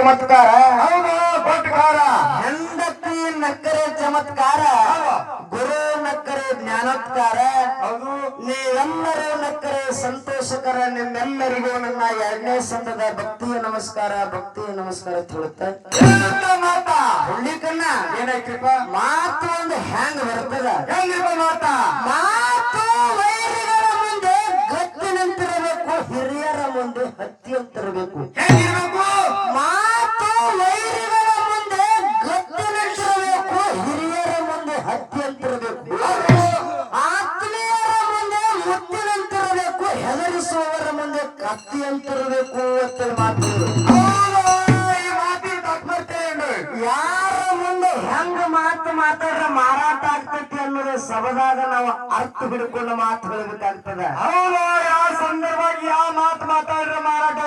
ಚಮತ್ಕಾರ. ಹೌದು ಕೊಟ್ಕಾರ. ಹೆಂಡತಿ ನಕ್ಕರೆ ಚಮತ್ಕಾರ, ಗುರು ನಕ್ಕರೆ ಜ್ಞಾನೋತ್ಕಾರ. ಹೌದು ನೀವೆಲ್ಲರೂ ನಕ್ಕರೆ ಸಂತೋಷಕರ. ನಿಮ್ಮೆಲ್ಲರಿಗೂ ನನ್ನ 2ನೇ ಸಂದದ ಭಕ್ತಿಯ ನಮಸ್ಕಾರ, ಭಕ್ತಿಯ ನಮಸ್ಕಾರ ಹೇಳುತ್ತಾ ಮಾತಾ ಹುಳ್ಳಿಕನ್ನ ಏನಾಯ್ತಿಪ್ಪ? ಮಾತು ಒಂದು ಹ್ಯಾಂಗ್ ಬರ್ತದ? ಹೆಂಗಿರ್ಬ ಮಾತಾ? ಮಾತು ವೈರಿಗಳ ಮುಂದೆ ಗತ್ತಿನಂತಿರಬೇಕು, ಹಿರಿಯರ ಮುಂದೆ ಹತ್ತಿಯಂತಿರಬೇಕು. ಹೆಂಗಿರ್ಬೇಕು? ಮಾತು ವೈರಿಗಳ ಮುಂದೆ ಗತ್ತಿನಂತಿರಬೇಕು, ಹಿರಿಯರ ಮುಂದೆ ಹತ್ತಿಯಂತಿರಬೇಕು. ಆತ್ಮೀಯರ ಮುಂದೆ ಮುತ್ತಿನಂತಿರಬೇಕು, ಹೆದರಿಸುವವರ ಮುಂದೆ ಕತ್ತಿಯಂತಿರಬೇಕು ಅಂತ ಮಾತು. ಈ ಮಾತಿನ ತಪ್ಪರ್ತೇನೆ. ಯಾರ ಮುಂದೆ ಹೆಂಗ ಮಾತು ಮಾತಾಡ್ರೆ ಮಾರಾಟ ಆಗ್ತೈತಿ ಅನ್ನೋದು ಸಬದಾಗ ನಾವು ಅರ್ಥ ಹಿಡ್ಕೊಂಡು ಮಾತು ಹೇಳಬೇಕಾಗ್ತದ. ಹೌದು ಯಾವ ಸಂದರ್ಭವಾಗಿ ಯಾವ ಮಾತು ಮಾತಾಡಿದ್ರೆ ಮಾರಾಟ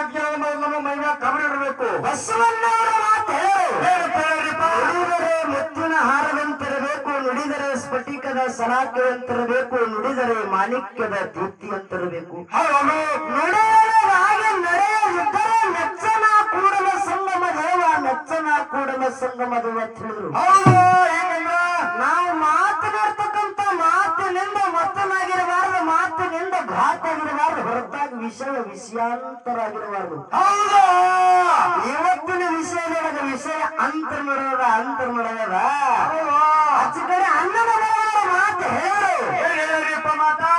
ನಮ್ಮ ಮೈಯ ಗಮನ ಇರಬೇಕು. ಬಸವಣ್ಣವರ ಮಾತು ನುಡಿದರೆ ಮುತ್ತಿನ ಹಾರದಂತಿರಬೇಕು, ನುಡಿದರೆ ಸ್ಫಟಿಕದ ಸಲಾಕೆಯಂತಿರಬೇಕು, ನುಡಿದರೆ ಮಾಣಿಕ್ಯದ ದೀಪ್ತಿಯಂತಿರಬೇಕು. ನುಡಿಯಲಾಗಿ ನಡೆಯುತ್ತಿದ್ದರೆ ನೆಚ್ಚನ ಕೂಡಲ ಸಂಗಮ ದೇವ, ನೆಚ್ಚನ ಕೂಡಲ ಸಂಗಮ ದೇವ ಅಂತ ಹೇಳಿದ್ರು. ನಾವು ಮಾತನಾಡ್ತಕ್ಕಂಥ ಮಾತಿನಿಂದ ಮತ್ತನಾಗಿರಬಾರದು, ಮಾತಿನಿಂದ ಘಾತಾಗಿರಬಾರದು, ಹೊರತಾಗಿ ವಿಷಯಾಂತರಾಗಿರಬಾರದು. ಹೌದು ಇವತ್ತಿನ ವಿಷಯದೊಳಗ ವಿಷಯ ಅಂತರ್ಮಡದ ಅಂತರ್ಮಡದ ಆಚೆ ಕಡೆ ಅನ್ನದ ಮಾತು ಹೇಳು. ಹೇಳಿಪ್ಪ ಮಾತಾ?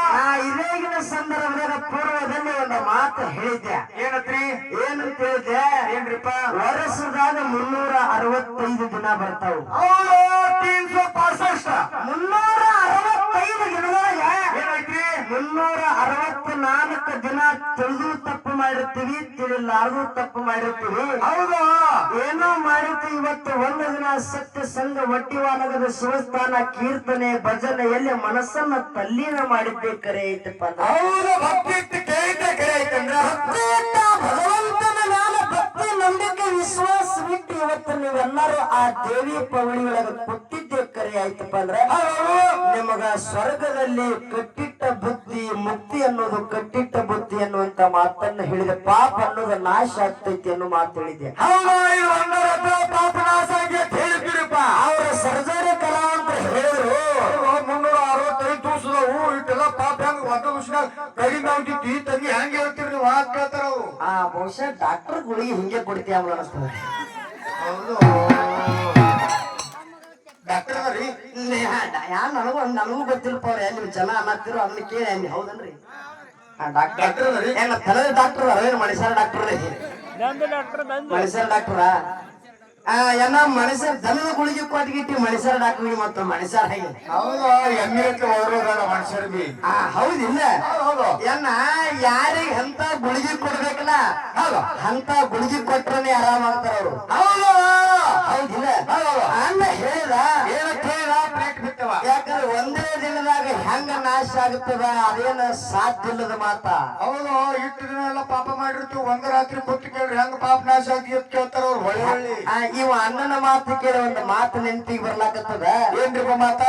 ಇದೇಗಿನ ಸಂದರ್ಭದಾಗ ಪೂರ್ವದಲ್ಲಿ ಒಂದು ಮಾತು ಹೇಳಿದ್ದೆ. ಏನತ್ರಿ? ಏನಂತ ಹೇಳಿದ್ದೆ? ಏನ್ರಿಪ್ಪ? ವರ್ಷದಾಗ 365 ದಿನ ಬರ್ತಾವು. ಹೌದು 365 365 ದಿನದೊಳಗ ಏನಾಯ್ತ್ರಿ? 364 ದಿನ ತಿಳಿದು ತಪ್ಪು ಮಾಡಿರ್ತೀವಿ, ತಿಳಿಲಾರ್ದು ತಪ್ಪು ಮಾಡಿರ್ತೀವಿ. ಹೌದು ಏನೋ ಮಾಡಿರ್ತೀವಿ. ಇವತ್ತು ಒಂದು ದಿನ ಸತ್ಯ ಸಂಘ ವಟ್ಟಿವಾನಗದ ಶಿವಸ್ಥಾನ ಕೀರ್ತನೆ ಭಜನೆಯಲ್ಲಿ ಮನಸ್ಸನ್ನ ತಲ್ಲೀನ ಮಾಡಿದ್ದೆ ಕರೆ ಐತಪ್ಪ. ಹೌದು ಭಕ್ತಿ ಇತ್ತು ಕೇಳಿದ್ದೆ ಕರೆ ಐತಂದ್ರ ಭಗವಂತನ ಮೇಲೆ ಭಕ್ತಿ ನಂಬಿಕೆ ವಿಶ್ವಾಸ ಬಿಟ್ಟು ಇವತ್ತು ನೀವೆಲ್ಲರೂ ಆ ದೇವಿ ಪವಳಿ ಒಳಗೆ ಕೊಟ್ಟಿದ್ದೆ ಕರೆ ಆಯ್ತಪ್ಪ ಅಂದ್ರೆ ನಿಮಗ ಸ್ವರ್ಗದಲ್ಲಿ ಕಟ್ಟಿಟ್ಟ ಬುದ್ಧಿ, ಮುಕ್ತಿ ಅನ್ನೋದು ಕಟ್ಟಿಟ್ಟ ಬುದ್ಧಿ ಅನ್ನುವಂತ ಮಾತನ್ನ ಹೇಳಿದೆ. ಪಾಪ ಅನ್ನೋದು ನಾಶ ಆಗ್ತೈತಿ ಅನ್ನೋ ಮಾತು ಹೇಳಿದೆ. ಹೌದು ಇದು ಪಾಪ ನಾಶ ಆಗಿ ಹೇಳಿದ್ರಿಪ್ಪ. ಅವರ ಸರ್ಜರಿ ಕಲಾ ಅಂತ ಹೇಳಿದ್ರು. 365 ದಿವಸದವು ಇಟ್ಟೆಲ್ಲ ಪಾಪ ಹೆಂಗ್ ಒಂದು ದಿವಸ ಕಡಿಮೆ ಆಗ್ತಿತ್ತು. ಈ ತಂಗಿ ಹೆಂಗ್ ಹೇಳ್ತೀರಿ ನೀವು? ಮಾತು ಕೇಳ್ತಾರ ಅವು. ಬಹುಶಃ ಡಾಕ್ಟರ್ ಗುಳಿಗೆ ಹಿಂಗೆ ಕೊಡ್ತೀಯ ಅನಿಸ್ತದೆ. ಹೌದು ಡಾಕ್ಟರ್ ಅದರಿ ನನಗೂ ಗೊತ್ತಿಲ್ಲಪ್ಪ. ಅವ್ರು ಎಲ್ಲಿ ಜನ ಅನ್ನತ್ತಿರೋ ಅದನ್ನ ಕೇಳಿ ಹೌದನ್ರಿ? ಡಾಕ್ಟರ್ ಅದರಿ? ಏನ ತಲೆದ ಡಾಕ್ಟರ್ ಅದೇನು ಮನುಷ್ಯರ ಡಾಕ್ಟರ್? ಮನುಷ್ಯರ ಡಾಕ್ಟರ ಏನ ಮನುಷ್ಯರ ದನದ ಗುಳಿಗೆ ಕೊಟ್ಟಿಗಿಟ್ಟಿ ಮನುಷ್ಯರ ಡಾಕ್ಟರ್ಗೆ ಮತ್ತು ಮನುಷ್ಯರ ಹೇಗೆ? ಹೌದು ಎಮ್ಮಿರಕ್ಕೆ ಹೋಗೋದಲ್ಲ ಮನುಷ್ಯರ ಬಿ. ಹೌದಿಲ್ಲ? ಹೌದು ಏನ ಯಾರಿಗೆ ಅಂತ ಗುಳಿಗೆ ಕೊಡ್ಬೇಕಲ್ಲ, ಅಂತ ಗುಳಿಗೆ ಕೊಟ್ರನೆ ಆರಾಮಾಗ್ತಾರ ಅವರು. ಹೌದು ಹೌದಿಲ್ಲ? ಅನ್ನ ಹೇಳಿದ ಏನಕ್ಕೆ ಹೇಳ ಪ್ಲೇಟ್ ಬಿತ್ತವ. ಯಾಕಂದ್ರೆ ಒಂದೇ ದಿನದಾಗ ಹೆಂಗ ನಾಶ ಆಗುತ್ತದ ಅದೇನ ಸಾಧ್ಯ ಇಲ್ಲದ ಮಾತ. ಹೌದು ಇಟ್ಟು ದಿನ ಎಲ್ಲ ಪಾಪ ಮಾಡಿರ್ತೀವಿ, ಒಂದ್ ರಾತ್ರಿ ಕೂತು ಕೇಳ್ರಿ ಹೆಂಗ ಪಾಪ ನಾಶ ಆಗಿ ಅಂತ ಕೇಳ್ತಾರ ಅವ್ರು. ಒಳ್ಳೆ ಇವ ಅಣ್ಣನ ಮಾತು ಕೇಳಿ ಒಂದು ಮಾತು ನೆನಪಿಗೆ ಬರ್ಲಾಕತ್ತದ. ಏನ್ರಿಪ್ಪ ಮಾತ?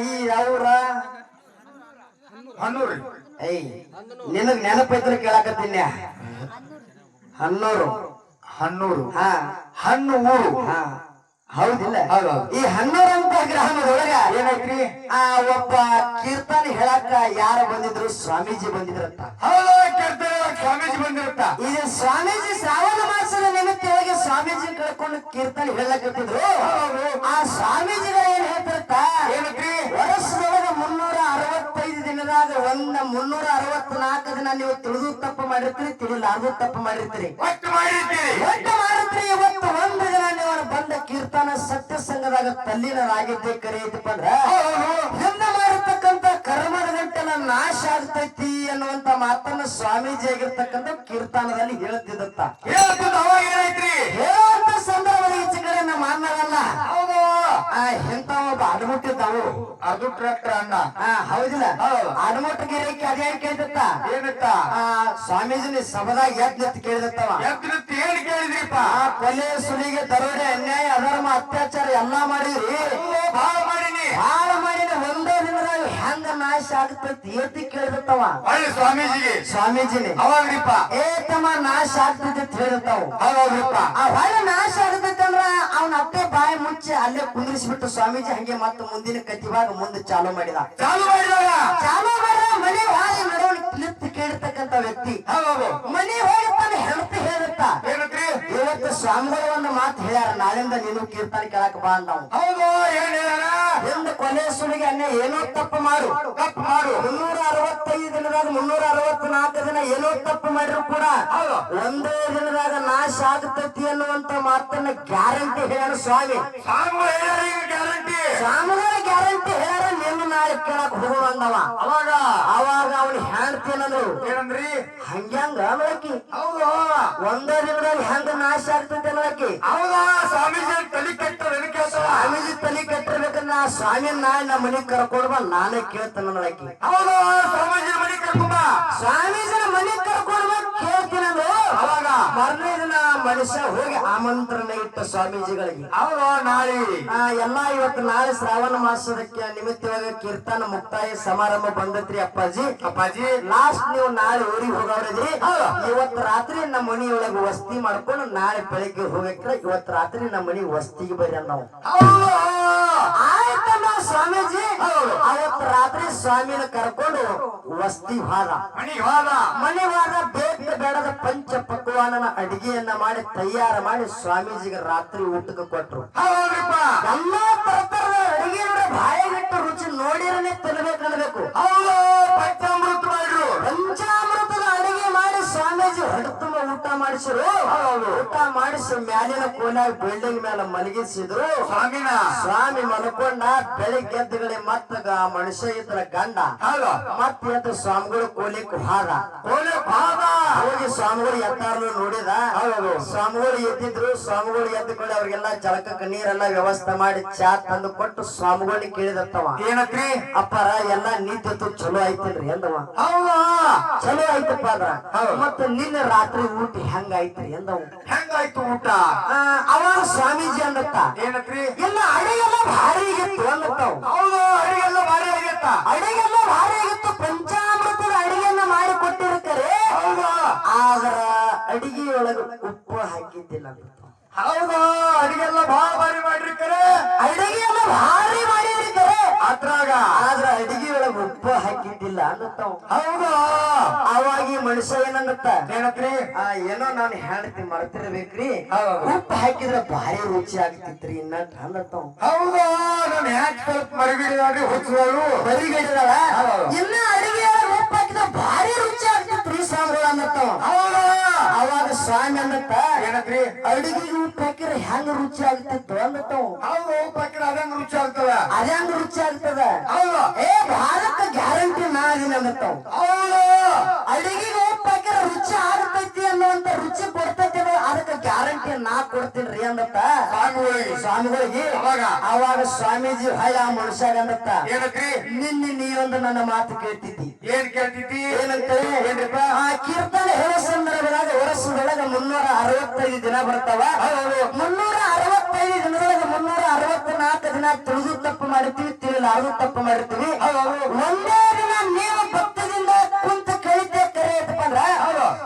ಈ ಅವ್ರ ಹನ್ನೂರಿ ನಿನಗ್ ನೆನಪೈತ್ರ ಕೇಳಾಕತ್ತೀನಿ. ಹನ್ನೂರು ಹನ್ನೂರು ಹಣ್ಣು ಊರು. ಹೌದಿಲ್ಲ? ಈ ಹನ್ನೂರಂತ ಗ್ರಾಮದೊಳಗ ಏನೈತ್ರಿ? ಒಬ್ಬ ಕೀರ್ತನೆ ಹೇಳಾಕ ಯಾರು ಬಂದಿದ್ರು? ಸ್ವಾಮೀಜಿ ಬಂದಿದ್ರಂತ. ಹೌದು ಕೇಳ್ತಾರೆ ಸ್ವಾಮೀಜಿ ಬಂದಿರುತ್ತ. ಇದು ಸ್ವಾಮೀಜಿ ಶ್ರಾವಣ ಮಾಸದ ನಿಮಿತ್ತವಾಗಿ ಸ್ವಾಮೀಜಿ ಕಳ್ಕೊಂಡು ಕೀರ್ತನೆ ಹೇಳಕತ್ತಿದ್ರು. ಆ ಸ್ವಾಮೀಜಿಗಳು ಏನ್ ಹೇಳ್ತಿರ್ತ? ಏನೈತ್ರಿ? ವರ್ಷದೊಳಗ 365 ದಿನದಾಗ 364 ದಿನ ನೀವು ತಿಳಿದು ತಪ್ಪು ಮಾಡಿರ್ತೀರಿ, ತಿಳಿಲಾರ್ದು ತಪ್ಪು ಮಾಡಿರ್ತೀರಿ, ಒಟ್ಟು ಮಾಡಿರ್ತೀರಿ. ಇವತ್ತು ಒಂದು ದಿನ ನೀವು ಬಂದ ಕೀರ್ತನ ಸತ್ಯ ಸಂಘದಾಗ ತಲ್ಲೀನರಾಗಿದ್ದೆ ಕರೆ ಐತಪ್ಪ ಅಂದ್ರ ಹಿಂದೆ ಮಾಡಿರ್ತಕ್ಕಂಥ ಕರ್ಮದ ಗಂಟೆನ ನಾಶ ಆಗ್ತೈತಿ ಅನ್ನುವಂತ ಮಾತನ್ನ ಸ್ವಾಮೀಜಿ ಆಗಿರ್ತಕ್ಕಂಥ ಕೀರ್ತನದಲ್ಲಿ ಹೇಳ್ತಿದ್ದಂತ. ಏನೈತ್ರಿ? ಹೇಳುವಂತ ಸಂದರ್ಭದಲ್ಲಿ ಈಚೆ ಕಡೆ ನಮ್ಮ ಅನ್ನವಲ್ಲ. ಹೌದು ಎಂತ ಒಬ್ಬ ಅಡ್ಮುಟ್ಟಿದ್ದಾವು. ಅದು ಟ್ರ್ಯಾಕ್ಟರ್ ಅಣ್ಣ. ಹೌದಿಲ್ಲ? ಅಡ್ಮುಟ್ಟ ಗಿರಿಕೆ ಅದೇ ಕೇಳ್ದತ್ತ. ಏನತ್ತ? ಸ್ವಾಮೀಜಿನ ಸಭದಾಗ ಎದ್ದು ಕೇಳಿದತ್ತವ. ಎದ್ದು ಏನ್ ಕೇಳಿದ್ರಿಪ್ಪ? ಕೊಲೆ ಸುಲಿಗೆ ದರೋಡೆ ಅನ್ಯಾಯ ಅಧರ್ಮ ಅತ್ಯಾಚಾರ ಎಲ್ಲಾ ಮಾಡಿದ್ರಿ. ಭಾಳ ಮಾಡಿನಿ. ಭಾಳ ಮಾಡಿನ ಒಂದೇ ದಿನದಾಗ ಹೆಂಗ ನಾಶ ಆಗ್ತೈತಿ ಏತಿ ಕೇಳಿರ್ತಾವ ಅಲ್ಲಿ ಸ್ವಾಮೀಜಿಗೆ ಸ್ವಾಮೀಜಿನಿ ಅವಾಗ್ರಿಪ್ಪ ಏ ತಮ್ಮ ನಾಶ ಆಗ್ತೈತಿ ಅಂತ ಹೇಳಿರ್ತಾವ ಹೌದ್ರಿಪ್ಪ ಆ ಹೊಳೆ ನಾಶ ಆಗ್ತೈತಿ ಅಂದ್ರ ಅವ್ನ ಅತ್ತೆ ಬಾಯಿ ಮುಚ್ಚಿ ಅಲ್ಲೇ ಕುಂದ್ರಿಸ್ಬಿಟ್ಟು ಸ್ವಾಮೀಜಿ ಹಂಗೆ ಮತ್ತೆ ಮುಂದಿನ ಕತಿವಾಗ ಮುಂದೆ ಚಾಲು ಮಾಡಿದ ಚಾಲು ಮಾಡಿದಾಗ ಮನೆ ಹಾಗೆ ನಡುವಳಿ ನಿಂತು ಕೇಳಿರ್ತಕ್ಕಂತ ವ್ಯಕ್ತಿ ಹೌದು ಮನೆ ಹೋಗಿ ತನ್ನ ಹೆಂಡತಿ ಹೇಳುತ್ತ ಏನಂತ್ರಿ ಇವತ್ತು ಸ್ವಾಮಿಗಳು ಒಂದು ಮಾತು ಹೇಳ್ಯಾರ ನಾಳಿಂದ ನೀನು ಕೀರ್ತನೆ ಕೇಳಕ್ ಬಾ ಅಂದವ್ ಹೌದು ಏನ್ ಹೇಳ್ಯಾರ ಎಂದು ಕೊನೆ ಸುಳಿಗೆ ಅನ್ನೇ ಏನೋ ತಪ್ಪು ಮಾಡು 365 ದಿನದಾಗ 364 ದಿನ ಏನೋ ತಪ್ಪು ಮಾಡಿದ್ರು ಕೂಡ ಒಂದೇ ದಿನದಾಗ ನಾಶ ಆಗ್ತೈತಿ ಅನ್ನುವಂತ ಮಾತನ್ನ ಗ್ಯಾರಂಟಿ ಹೇಳ್ಯಾರ ಸ್ವಾಮಿ ಗ್ಯಾರಂಟಿ ಸ್ವಾಮಿಗಳ ಗ್ಯಾರಂಟಿ ಹೇಳ್ಯಾರ ನೀನು ನಾಳೆ ಕೇಳಕ್ ಹೋಗುವ ಅಂದವ ಅವಾಗ ಅವನು ಹೇಳ್ತೀನಂದ್ರು ಏನಂದ್ರಿ ಹಂಗ್ಯಾಂಗ ಅನ್ನೋಕಿ ಹೌದು ಒಂದೇ ದಿನದಾಗ ಹೆಂಗ ನಾಶ ಆಗ್ತೈತಿ ಅನ್ನೋಕಿ ಹೌದಾ ಸ್ವಾಮೀಜಿ ತಲೆ ಕೆಟ್ಟ ಸ್ವಾಮೀಜಿ ತಲೆ ಕೆಟ್ಟಿರ್ಬೇಕಂದ್ರ ಆ ಸ್ವಾಮಿ ನಾಳೆ ನಮ್ಮ ಮನೆಗ್ ಕರ್ಕೊಂಡ್ಬ ನಾನೇ ಕೇಳ್ತೇನೆ ಅನ್ನೋಕಿ ಹೌದು ಸ್ವಾಮೀಜಿ ಮನೆ ಕರ್ಕೊಂಬ ಸ್ವಾಮೀಜಿನ ಮನೆಗ್ ಕರ್ಕೊಂಡ್ಬ ಕೇಳ್ತೀನಂದ್ರು ಅವಾಗ ಮರನೇ ದಿನ ಮನುಷ್ಯ ಹೋಗಿ ಆಮಂತ್ರಣ ಇಟ್ಟ ಸ್ವಾಮೀಜಿಗಳಿಗೆ ಹೌದು ನಾಳೆ ಎಲ್ಲಾ ಇವತ್ತು ನಾಳೆ ಶ್ರಾವಣ ಮಾಸದಕ್ಕೆ ನಿಮಿತ್ತವಾಗಿ ಕೀರ್ತನ ಮುಕ್ತಾಯ ಸಮಾರಂಭ ಬಂದತ್ರಿ ಅಪ್ಪಾಜಿ ಲಾಸ್ಟ್ ನೀವು ನಾಳೆ ಊರಿಗೆ ಹೋಗವ್ರದ್ರಿ ಇವತ್ತು ರಾತ್ರಿ ನಮ್ಮ ಮನಿಯೊಳಗೆ ವಸ್ತಿ ಮಾಡ್ಕೊಂಡು ನಾಳೆ ಬೆಳಿಗ್ಗೆ ಹೋಗಕ್ರ ಇವತ್ತು ರಾತ್ರಿ ನಮ್ಮ ಮನಿ ವಸ್ತಿಗೆ ಬರ್ರಿ ನಾವು ಆಯ್ತಲ್ಲ ಸ್ವಾಮೀಜಿ ಅವತ್ತು ರಾತ್ರಿ ಸ್ವಾಮಿನ ಕರ್ಕೊಂಡು ವಸ್ತಿ ಮನಿ ಹೋದ ಬೇಕ ಬೇಡದ ಪಂಚ ಪಕ್ವಾನನ ಅಡಿಗೆಯನ್ನ ಮಾಡಿ ತಯಾರು ಮಾಡಿ ಸ್ವಾಮೀಜಿಗೆ ರಾತ್ರಿ ಊಟಕ್ಕೆ ಕೊಟ್ರು ಎಲ್ಲಾ ತರದ ಅಡಿಗೆ ಬಾಯಿಗಿಟ್ಟು ರುಚಿ ನೋಡಿರನೆ ತಿನ್ಬೇಕನ್ಬೇಕು ಪಂಚಾಮೃತ ಮಾಡಿದ್ರು ಪಂಚಾಮೃತದ ಅಡಿಗೆ ಮಾಡಿ ಸ್ವಾಮೀಜಿ ಹೊಡೆತುಂಬ ಊಟ ಮಾಡಿಸಿರು ಊಟ ಮಾಡಿಸಿ ಮ್ಯಾಲಿನ ಕೋಲಾಗ ಬಿಲ್ಡಿಂಗ್ ಮೇಲೆ ಮಲಗಿಸಿದ್ರು ಸ್ವಾಮಿ ಮಲ್ಕೊಂಡ ಬೆಳಿಗ್ಗೆ ಎದ್ದುಗಡೆ ಮತ್ತ ಮನುಷ್ಯ ಇದ್ರ ಗಂಡ ಮತ್ತ ಎದ್ದು ಸ್ವಾಮಿಗಳು ಕೋಲಿಕ್ ಹಾದ ಹೋಗಿ ಸ್ವಾಮಿಗಳು ಎತ್ತಾರಲು ನೋಡಿದ ಸ್ವಾಮಿಗಳು ಎದ್ದಿದ್ರು ಸ್ವಾಮಿಗಳು ಎದ್ದುಕೊಳ್ಳಿ ಅವ್ರಿಗೆಲ್ಲ ಜಳಕಕ್ಕೆ ನೀರೆಲ್ಲ ವ್ಯವಸ್ಥೆ ಮಾಡಿ ಚಾ ತಂದು ಕೊಟ್ಟು ಸ್ವಾಮಿಗಳಿಗೆ ಕೇಳಿದತ್ತವ ಏನತ್ರಿ ಅಪ್ಪಾರ ಎಲ್ಲಾ ನಿಂತಿತ್ತು ಚಲೋ ಐತಿಲ್ರಿ ಎಂದವ ಚಲೋ ಐತಪ್ಪ ಅದ್ರ ಮತ್ತ ನಿನ್ನೆ ರಾತ್ರಿ ಊಟ ಹೆಂಗಾಯ್ತ್ರಿ ಎಂದವ ಹೆಂಗಾಯ್ತು ಊಟ ಅವಾಗ ಸ್ವಾಮೀಜಿ ಅಂದತ್ತ ಏನತ್ರಿ ಎಲ್ಲ ಅಡಿಗೆಲ್ಲ ಭಾರಿ ಆಗಿತ್ತು ಅಂದತ್ತವ್ ಹೌದು ಅಡಿಗೆಲ್ಲ ಭಾರಿ ಆಗತ್ತ ಅಡಿಗೆಲ್ಲ ಭಾರಿ ಆಗಿತ್ತು ಪಂಚಾಮೃತದ ಅಡಿಗೆಯನ್ನ ಮಾಡಿ ಕೊಟ್ಟಿರ್ತಾರೆ ಆದ್ರ ಅಡಿಗೆಯೊಳಗ ಉಪ್ಪು ಹಾಕಿದ್ದಿಲ್ಲ ಹೌದಾ ಅಡಿಗೆಲ್ಲ ಭಾರಿ ಮಾಡಿರ್ತಾರೆ ಅಡಿಗೆಯೆಲ್ಲ ಭಾರಿ ಮಾಡಿರ್ತಾರೆ ಅದ್ರಾಗ ಆದ್ರ ಅಡಿಗೆಯೊಳಗ ಉಪ್ಪು ಹಾಕಿದ್ದಿಲ್ಲ ಅಂದತ್ತವ್ ಹೌದಾ ಅವಾಗ ಈ ಮನುಷ್ಯ ಏನಂದತ್ತ ಏನತ್ರಿ ಏನೋ ನಾನು ಹೇಳ್ತಿ ಮರ್ತಿರ್ಬೇಕ್ರಿ ಉಪ್ಪು ಹಾಕಿದ್ರೆ ಭಾರಿ ರುಚಿ ಆಗ್ತಿತ್ರಿ ಇನ್ನಟ್ ಅಂದತ್ತವ್ ಹೌದಾ ನಾನು ಹ್ಯಾಕ್ ಸ್ವಲ್ಪ ಮರಿಗಿಡಿದಾಡ್ರಿ ಹುಚ್ಚರು ಮರಿಗಿಡಿದಾಳ ಇನ್ನ ಅಡಿಗೆ ಉಪ್ಪು ಹಾಕಿದ್ರೆ ಭಾರಿ ರುಚಿ ಆಗ್ತಿತ್ರಿ ಸ್ವಾಮಿಗಳು ಅಂದತ್ತವ್ ಅವಾಗ ಸ್ವಾಮಿ ಅಂದತ್ತ ಏನತ್ರಿ ಅಡಿಗೆಗೆ ಉಪ್ಪು ಹಾಕಿದ್ರೆ ಹೆಂಗ ರುಚಿ ಆಗ್ತಿತ್ತು ಅಂದತ್ತವ್ ಹೌದು ಉಪ್ಪು ಹಾಕಿದ್ರೆ ಅದಂಗ ರುಚಿ ಆಗ್ತದ ಅದಂಗ ರುಚಿ ಆಗ್ತದ ಹೌದು ಏ ಭಾರತ ಗ್ಯಾರಂಟಿ ನಾ ಅದೀನಿ ಅಂದತ್ತವ್ ಹೌದು ಅಡಿಗೆಗೆ ಉಪ್ಪು ಹಾಕಿದ್ರೆ ರುಚಿ ಆಗ್ತೈತಿ ಅನ್ನುವಂತ ರುಚಿ ಕೊಡ್ತೈತಿ ಅದಕ್ಕೆ ಗ್ಯಾರಂಟಿ ನಾ ಕೊಡ್ತೀನ್ರಿ ಅಂದತ್ತ ಸ್ವಾಮಿಗಳಿಗೆ ಅವಾಗ ಸ್ವಾಮೀಜಿ ಹಳ್ಳ ಮನುಷ್ಯಾಗ ಅಂದತ್ತ ಏನತ್ರಿ ನಿನ್ನೆ ನೀವೊಂದು ನನ್ನ ಮಾತು ಕೇಳ್ತಿದ್ದಿ ಏನ್ ಕೇಳ್ತಿದ್ದಿ ಏನಂತೇಳಿ ಏನ್ರಿಪ್ಪ ಆ ಕೀರ್ತನೆ ಹೇಳೋ ಸಂದರ್ಭದಾಗ ವರ್ಷದೊಳಗ 365 ದಿನ ಬರ್ತಾವ 365 ದಿನದೊಳಗೆ 364 ದಿನ ತಿಳಿದು ತಪ್ಪು ಮಾಡಿರ್ತೀವಿ ತಿಳಿಲಾರದು ತಪ್ಪು ಮಾಡಿರ್ತೀವಿ ಒಂದೇ ದಿನ ನೀವು ಭಕ್ತದಿಂದ ಕುಂತ ಕಳಿತೆ ಕರೆ ಐತಪ್ಪ ಅಂದ್ರ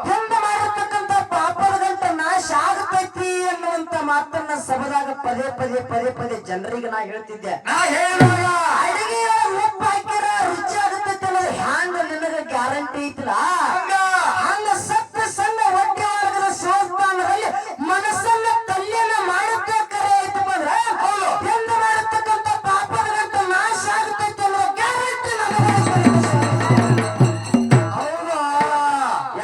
ಹಿಂದ ಮಾಡಿರ್ತಕ್ಕಂಥ ಪಾಪದ ಗಂಟ ನಾಶ ಆಗತೈತಿ ಅನ್ನುವಂತ ಮಾತನ್ನ ಸಭದಾಗ ಪದೇ ಜನರಿಗೆ ನಾ ಹೇಳ್ತಿದ್ದೆ ಅಡಿಗೆ ಉಪ್ಪು ಹಾಕಿರ ರುಚಿ ಆಗತೈತಿ ಅನ್ನೋದು ಹ್ಯಾಂಗ ನಿನಗ ಗ್ಯಾರಂಟಿ ಐತಿಲ್ಲ ಹಂಗ ಸತ್ತ ಸಣ್ಣ ಹೊಟ್ಟೆ ವರ್ಗದ ಸಂಸ್ಥಾನದಲ್ಲಿ ಮನಸ್ಸನ್ನ ತಲ್ಲಿನ ಮಾಡುತ್ತೆ ಕರೆ ಐತಪ್ಪ ಅಂದ್ರ ಹಿಂದ ಮಾಡಿರ್ತಕ್ಕಂಥ ಪಾಪದ ಗಂಟ ನಾಶ ಆಗತೈತಿ ಅನ್ನೋ ಗ್ಯಾರಂಟಿ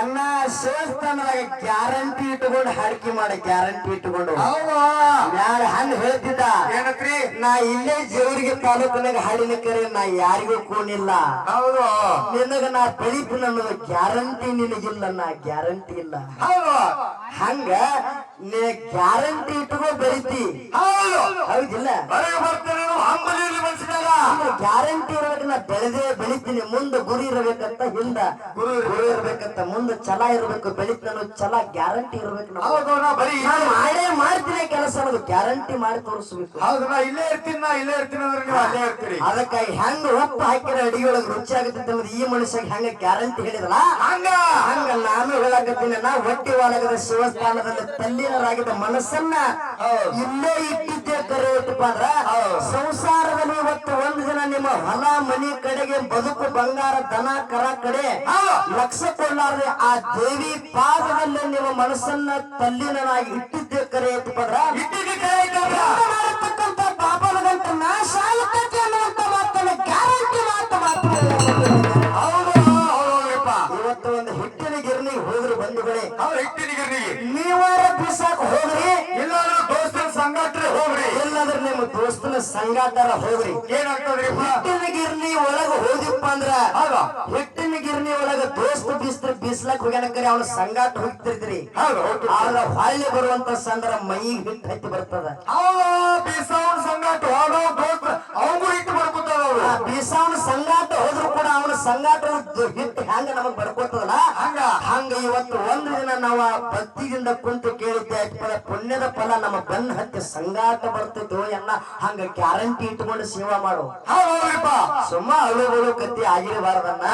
ಎಲ್ಲ ಶಿವಸ್ಥಾನದಾಗ ಗ್ಯಾರಂಟಿ ಇಟ್ಟುಕೊಂಡು ಹಾಡಿಕೆ ಮಾಡಿ ಗ್ಯಾರಂಟಿ ಇಟ್ಟುಕೊಂಡು ಮ್ಯಾಲ ಹಂಗ ಹೇಳ್ತಿದ್ದ ಏನತ್ರಿ ನಾ ಇಲ್ಲೇ ಜೇವರಿಗೆ ತಾಲೂಕಿನಾಗ ಹಾಡಿನ ಕರೆ ನಾ ಯಾರಿಗೂ ಕೂನಿಲ್ಲ ಹೌದು ನಿನಗ ನಾ ಬೆಳಿತೀನಿ ಅನ್ನೋದು ಗ್ಯಾರಂಟಿ ನಿನಗಿಲ್ಲ ನಾ ಗ್ಯಾರಂಟಿ ಇಲ್ಲ ಹೌದು ಹಂಗ ನೀ ಗ್ಯಾರಂಟಿ ಇಟ್ಕೋ ಬೆಳಿತಿ ಹೌದಿಲ್ಲ ಗ್ಯಾರಂಟಿ ಇರ್ಬೇಕು ನಾ ಬೆಳಿತೀನಿ ಮುಂದೆ ಗುರಿ ಇರ್ಬೇಕಂತ ಹಿಂದ ಗುರಿ ಇರ್ಬೇಕಂತ ಮುಂದೆ ಛಲ ಇರ್ಬೇಕು ಬೆಳಿತೀನಿ ಅನ್ನೋ ಛಲ ಗ್ಯಾರಂಟಿ ಇರ್ಬೇಕು ಹೌದು ನಾ ಬರೀ ಮಾಡೇ ಮಾಡ್ತೀನಿ ಕೆಲಸ ಅದು ಗ್ಯಾರಂಟಿ ಮಾಡಿ ತೋರಿಸ್ಬೇಕು. ಹೌದು, ನಾ ಇಲ್ಲೇ ಇರ್ತೀನಿ ಅಂದ್ರೆ ನೀವು ಅಲ್ಲೇ ಇರ್ತೀರಿ. ಅದಕ್ಕಾಗಿ ಹೆಂಗ ಉಪ್ಪು ಹಾಕಿರ ಅಡಿಯೊಳಗೆ ರುಚಿ ಆಗುತ್ತೆ ಅನ್ನೋದು ಈ ಮನುಷ್ಯಗೆ ಹೆಂಗ ಗ್ಯಾರಂಟಿ ಹೇಳಿದಲ್ಲ ಹಂಗ ನಾನು ಹೇಳಕತ್ತೀನಿ. ನಾ ಹೊಟ್ಟಿ ಒಳಗದ ಶಿವಸ್ಥಾನದಲ್ಲಿ ತಲ್ಲೀನರಾಗಿದ್ದ ಮನಸ್ಸನ್ನ ಇಲ್ಲೇ ಇಟ್ಟಿದ್ದೆ ಕರೆ ಇಟ್ಟಪ್ಪ ಅಂದ್ರ ಸಂಸಾರದಲ್ಲಿ ಇವತ್ತು ಒಂದು ದಿನ ನಿಮ್ಮ ಹೊಲ ಮನಿ ಕಡೆಗೆ ಬದುಕು ಬಂಗಾರ ದನ ಕರ ಕಡೆ ಲಕ್ಷ್ಯ ಕೊಡಲಾರದೆ ಆ ದೇವಿ ಪಾದದಲ್ಲಿ ನಿಮ್ಮ ಮನಸ್ಸನ್ನ ತಲ್ಲೀನಾಗಿ ಇಟ್ಟಿದ್ದೆ ಕರೆ ಇಟ್ಟಪ್ಪ ಅಂದ್ರ ಮಾಡತಕ್ಕಂತ ಪಾಪದ ಗಂಟು ನಾಶ ಆಗುತ್ತದೆ ಅನ್ನುವಂತ ಮಾತನ್ನ ಗ್ಯಾರಂಟಿ ಇವತ್ತು ಒಂದು ಹಿಟ್ಟಿನ ಗಿರ್ನಿಗೆ ಹೋದ್ರಿ ಬಂಧುಗಳೇ, ಹಿಟ್ಟಿನ ಗಿರ್ನಿಗೆ ನೀವಾರ ಬಿಸಾಕ ಹೋಗ್ರಿ, ಇಲ್ಲಾದ್ರೂ ದೋಸ್ತರ ಸಂಗಾಟ್ರೆ ಹೋಗ್ರಿ, ಇಲ್ಲಾಂದ್ರೆ ನಿಮ್ಮ ದೋಸ್ತನ ಸಂಗಾಟಾರ ಹೋಗ್ರಿ. ಏನಾಗ್ತದ್ರಿ? ಹಿಟ್ಟಿನ ಗಿರ್ನಿ ಒಳಗ ಹೋದಿಪ್ಪ ಅಂದ್ರ ಹಿಟ್ಟಿನ ಗಿರ್ನಿ ಒಳಗ ದೋಸ್ತ ಬಿಸ್ಲಕ್ ಹೋಗ್ಯಾನಕರಿ ಅವನ ಸಂಗಾಟ ಹೋಗ್ತಿರ್ತೀರಿ. ಆಗ ಹೊಳ್ಳಿ ಬರುವಂತ ಸಂದರ ಮೈಗೆ ಹಿಟ್ಟು ಹತ್ತಿ ಬರ್ತದ. ಬೀಸವನ ಸಂಗಾಟ ಹೋಗೋ ದೋಸ್ತ ಅವಂಗೂ ಹಿಟ್ಟು ಬರ್ಕೊತಾರ. ಬೀಸವನ ಸಂಗಾಟ ಹೋದ್ರು ಕೂಡ ಅವನ ಸಂಗಾಟ ಹಿಟ್ಟು ಹೆಂಗ ನಮಗ್ ಬರ್ಕೊತದಲ್ಲ ಹಂಗ ಇವತ್ತು ಒಂದು ದಿನ ನಾವು ಭಕ್ತಿಯಿಂದ ಕುಂತು ಕೇಳಿದ್ದೆ ಪುಣ್ಯದ ಫಲ ನಮ್ಮ ಬೆನ್ನ ಹತ್ತಿ ಸಂಗಾಟ ಬರ್ತಿದ್ವು ಎನ್ನ ಹಂಗ ಗ್ಯಾರಂಟಿ ಇಟ್ಕೊಂಡು ಸೇವಾ ಮಾಡು. ಸುಮ್ಮ ಅಳುಗಳು ಕತ್ತಿ ಆಗಿರಬಾರ್ದನ್ನ.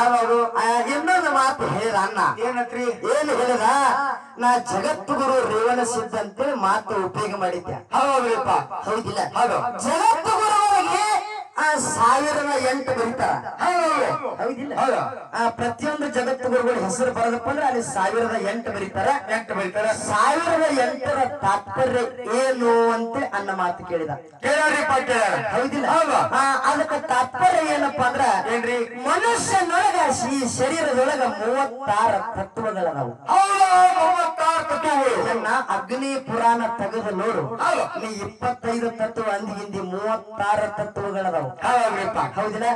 ಇನ್ನೊಂದು ಮಾತು ಹೇಳಿದ ಅಣ್ಣ ಏನತ್ರಿ? ಏನು ಹೇಳಿದ? ನಾ ಜಗದ್ಗುರು ರೇವಣ ಸಿದ್ಧಂತೆ ಮಾತು ಉಪಯೋಗ ಮಾಡಿದ್ದೆ. ಹೌದಿಲ್ಲ? ಜಗದ್ಗುರುವರಿಗೆ 1008 ಬರೀತಾರ. ಹೌದಿಲ್ಲ? ಪ್ರತಿಯೊಂದು ಜಗದ್ಗುರುಗಳ ಹೆಸರು ಬರದಪ್ಪ ಅಂದ್ರೆ ಅಲ್ಲಿ 1008 ಬರೀತಾರ. 1008ರ ತಾತ್ಪರ್ಯ ಏನು ಅಂತ ಅನ್ನ ಮಾತು ಕೇಳಿದ. ಹೌದಿಲ್ಲ? ಅದಕ್ಕೆ ತಾತ್ಪರ್ಯ ಏನಪ್ಪಾ ಅಂದ್ರ ಏನ್ರಿ? ಮನುಷ್ಯನೊಳಗ ಈ ಶರೀರದೊಳಗ 36 ತತ್ವಗಳದಾವು. ಅಗ್ನಿ ಪುರಾಣ ತೆಗೆದು ನೋಡು, ನೀ 25 ತತ್ವ ಅಂದಿಗಿಂದಿ 36 ತತ್ವಗಳದಾವು. ಹೌದಿಲ್ಲ?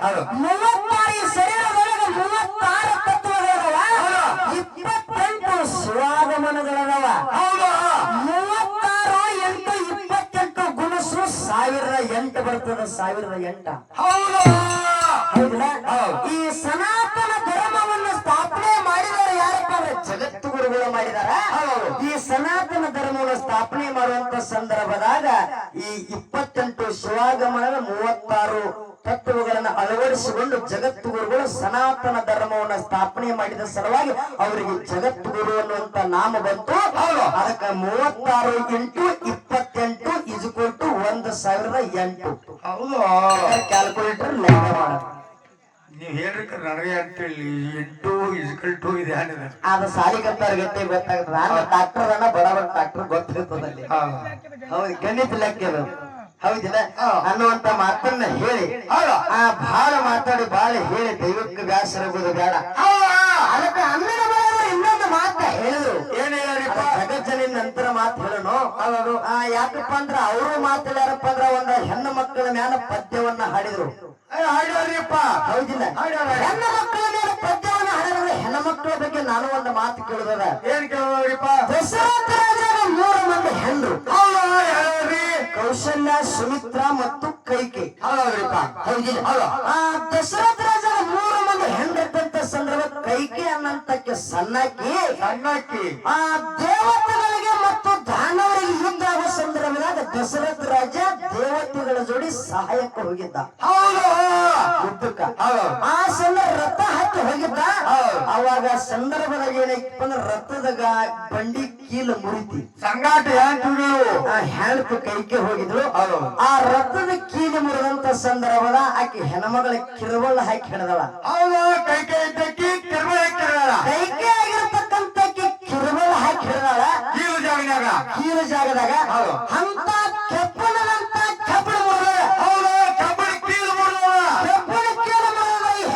36 ಶರೀರದೊಳಗೆ 36 ತತ್ವಗಳದಾವ. 28 ಶಿವಾಗಮನಗಳದಾವ. 36 8 28 ಗುಣಸು 1008 ಬರ್ತದ. 1008 ಹೌದಿಲ್ಲ? ಈ ಸನಾತನ ಧರ್ಮವನ್ನು ಸ್ಥಾಪನೆ ಮಾಡಿದವರು ಯಾರಪ್ಪ ಅಂದ್ರೆ ಜಗದ್ಗುರುಗಳು ಮಾಡಿದಾರ. ಈ ಸನಾತನ ಧರ್ಮವನ್ನು ಸ್ಥಾಪನೆ ಮಾಡುವಂತ ಸಂದರ್ಭದಾಗ ಈ 28 ಶಿವಾಗಮನದ 36 ತತ್ವಗಳನ್ನು ಅಳವಡಿಸಿಕೊಂಡು ಜಗದ್ಗುರುಗಳು ಸನಾತನ ಧರ್ಮವನ್ನು ಸ್ಥಾಪನೆ ಮಾಡಿದ ಸಲುವಾಗಿ ಅವರಿಗೆ ಜಗದ್ಗುರು ಅನ್ನುವಂತ ನಾಮ ಬಂತು. ಅದಕ್ಕೆ 36 × 28 = 1008. ಕ್ಯಾಲ್ಕುಲೇಟರ್ ಲೆಕ್ಕ ಮಾಡೋದು. ನೀವ್ ಹೇಳ್ರಿ ನನಗೆ ಅಂತೇಳಿ 8 = ಇದೆ ಏನಿದೆ ಅದು ಸಾಲಿಗತ್ತಾರ ಗಟ್ಟಿ ಗೊತ್ತಾಗ್ತದ. ಡಾಕ್ಟರ್ ಅನ್ನ ಬಡವರ ಡಾಕ್ಟರ್ ಗೊತ್ತಿರ್ತದಲ್ಲಿ. ಹೌದು, ಗಣಿತ ಲೆಕ್ಕ ಹೌದಿಲ್ಲ ಅನ್ನುವಂತ ಮಾತನ್ನ ಹೇಳಿ ಬಹಳ ಮಾತಾಡಿ ಬಹಳ ಹೇಳಿ ದೈವಕ್ಕೆ ಬ್ಯಾಸರಾಗೋದು ಬೇಡ. ಅದಕ್ಕೆ ಅಂದಿನ ಇನ್ನೊಂದು ಮಾತ ಹೇಳಿದ್ರು. ಏನ್ ಹೇಳಿದ್ರಿಪ್ಪ? ಜಗಜ್ಜನಿ ನಂತರ ಮಾತು ಹೇಳೋನು. ಯಾಕಪ್ಪ ಅಂದ್ರ ಅವರು ಮಾತಾಡ್ಯಾರಪ್ಪ ಅಂದ್ರ ಒಂದು ಹೆಣ್ಣು ಮಕ್ಕಳ ಮ್ಯಾಲ ಪದ್ಯವನ್ನ ಹಾಡಿದ್ರು. ಹೌದಿಲ್ಲ? ಹೆಣ್ಣು ಮಕ್ಕಳ ಮೇಲೆ ಪದ್ಯವನ್ನ ಹಾಡಿದ್ರೆ ಹೆಣ್ಣು ಮಕ್ಕಳ ಬಗ್ಗೆ ನಾನು ಒಂದು ಮಾತು ಕೇಳಿದ. ಏನ್ ಕೇಳಿದ್ರಿಪ್ಪ? ದಶರಥ ರಾಜನ 3 ಮಂದಿ ಹೆಣ್ಣರು, ಕೌಶಲ್ಯ, ಸುಮಿತ್ರ ಮತ್ತು ಕೈಕೇಯಿ. ಹೌದಿಲ್ಲ? ದಶರಥ ರಾಜನ 3 ಮಂದಿ ಹೆಂಡತಂತ ಸಂದರ್ಭ ಕೈಕೇಯಿ ಅನ್ನಂತಕ್ಕೆ ಸಣ್ಣಾಕಿ ಆ ದೇವತೆಗಳಿಗೆ ಮತ್ತು ದಾನವರಿಗೆ ಯುದ್ಧ ಆಗುವ ಸಂದರ್ಭದಾಗ ದಶರಥ ರಾಜ ದೇವತೆಗಳ ಜೋಡಿ ಸಹಾಯಕ್ಕೆ ಹೋಗಿದ್ದ. ಯುದ್ಧಕ್ಕ ಆ ಸಂದರ್ಭ ರಥ ಹತ್ತಿ ಹೋಗಿದ್ದ. ಅವಾಗ ಸಂದರ್ಭದಾಗ ಏನೈತಪ್ಪ ಅಂದ್ರೆ ರಥದ ಬಂಡಿ ಕೀಲು ಮುರಿತಿ ಸಂಗಾಟ ಹೆಣ್ತು ಕೈಕೆ ಹೋಗಿದ್ರು. ಆ ರಥದ ಕೀಲು ಮುರಿದಂತ ಸಂದರ್ಭದ ಆಕೆ ಹೆಣ್ಮಗಳ ಕಿರುವಳ್ಳ ಹಾಕಿ ಹಿಡಿದಳ. ಕೈಕೆ ಆಗಿರತಕ್ಕಂತ ಕಿರುವಳ್ಳ ಹಾಕಿ ಹಿಡಿದಾಳ ಕೀಲು ಜಾಗದಾಗ. ಅಂತ ಕೆಪ್ಪನಂತ ಕಬ್ಬಣ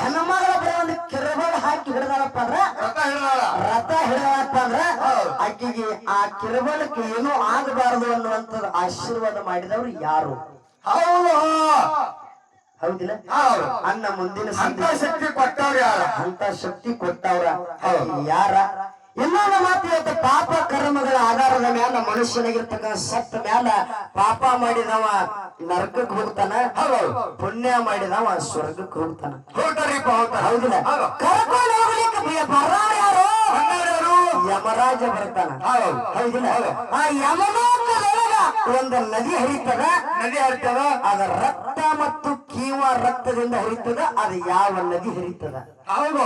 ಹೆಣ್ಮಗಳ ಬರೀ ಒಂದು ಕಿರುವಳ್ಳ ಹಾಕಿ ಹಿಡಿದಾಳಪ್ಪ ಅಂದ್ರ ರಥ ಹಿಡಿದಾಳಪ್ಪ ಅಂದ್ರ ಆಕೆಗೆ ಆ ಕಿರುಬಲಕ್ಕೆ ಏನೂ ಆಗಬಾರದು ಅನ್ನುವಂಥದ್ದು ಆಶೀರ್ವಾದ ಮಾಡಿದವರು ಯಾರು? ಹೌದಿಲ್ಲ? ಅನ್ನ ಮುಂದಿನ ಶಕ್ತಿ ಕೊಟ್ಟವ್ರ ಯಾರ? ಅಂತ ಶಕ್ತಿ ಕೊಟ್ಟವ್ರ ಯಾರ? ಇನ್ನೊಂದು ಮಾತು ಇವತ್ತು ಪಾಪ ಕರ್ಮಗಳ ಆಧಾರದ ಮ್ಯಾಲ ಮನುಷ್ಯನಾಗಿರ್ತಕ್ಕ ಸತ್ತ ಮ್ಯಾಲ ಪಾಪ ಮಾಡಿದವ ನರಕಕ್ಕೆ ಹೋಗ್ತಾನ, ಪುಣ್ಯ ಮಾಡಿದವ ಸ್ವರ್ಗಕ್ಕೆ ಹೋಗ್ತಾನ. ಹೌದಿಲ್ಲ? ಕರ್ಕೊಂಡು ಹೋಗ್ಲಿಕ್ಕೆ ಬರೋರು ಯಾರು? ಯಮರಾಜ ಬರ್ತಾನ. ಹೌದಿಲ್ಲ? ಆ ಯಮಲೋಕದೊಳಗ ಒಂದು ನದಿ ಹರಿತದ. ನದಿ ಹರಿತದ. ಅದ ರಕ್ತ ಮತ್ತು ಕೀವ ರಕ್ತದಿಂದ ಹರಿತದ. ಅದು ಯಾವ ನದಿ ಹರಿತದ? ಹೌದು,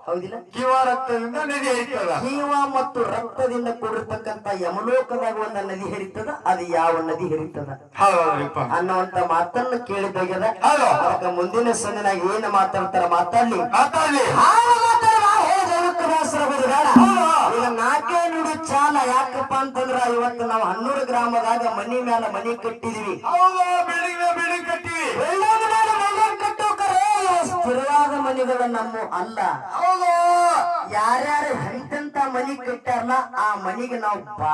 ಹೌದಿಲ್ಲ? ಜೀವ ರಕ್ತದಿಂದ ನದಿ ಹರಿತದ. ಕೀವ ಮತ್ತು ರಕ್ತದಿಂದ ಕೂಡಿರ್ತಕ್ಕಂತ ಯಮಲೋಕದಾಗ ಒಂದು ನದಿ ಹರಿತದ. ಅದು ಯಾವ ನದಿ ಹರಿತದ ಹೌದ್ರಿಪ್ಪ ಅನ್ನುವಂತ ಮಾತನ್ನು ಕೇಳಿದ್ದಾಗ್ಯದ. ಹೌದು. ಅದಕ್ಕೆ ಮುಂದಿನ ಸಂದಿನಾಗ ಏನು ಮಾತಾಡ್ತಾರ ಮಾತಾಡ್ಲಿ. ಮಾತಾಡ್ಲಿ. ಈಗ ನಾಲ್ಕೇ ನುಡಿ ಚಾಲ. ಯಾಕಪ್ಪ ಅಂತಂದ್ರ ಇವತ್ತು ನಾವು ಹನ್ನೂರು ಗ್ರಾಮದಾಗ ಮನಿ ಮ್ಯಾಲ ಮನಿ ಕಟ್ಟಿದೀವಿ. ಹೌದು, ಬಿಲ್ಡಿಂಗ್ ಕಟ್ಟಿವಿ. ಕಟ್ಟೋಕರೆ ಸ್ಥಿರವಾದ ಮನಿಗಳು ನಮ್ಮ ಅಲ್ಲ. ಹೌದು, ಯಾರ್ಯಾರು ಎಂತೆಂತ ಮನಿ ಕಟ್ಟಾರಲ್ಲ ಆ ಮನಿಗೆ ನಾವು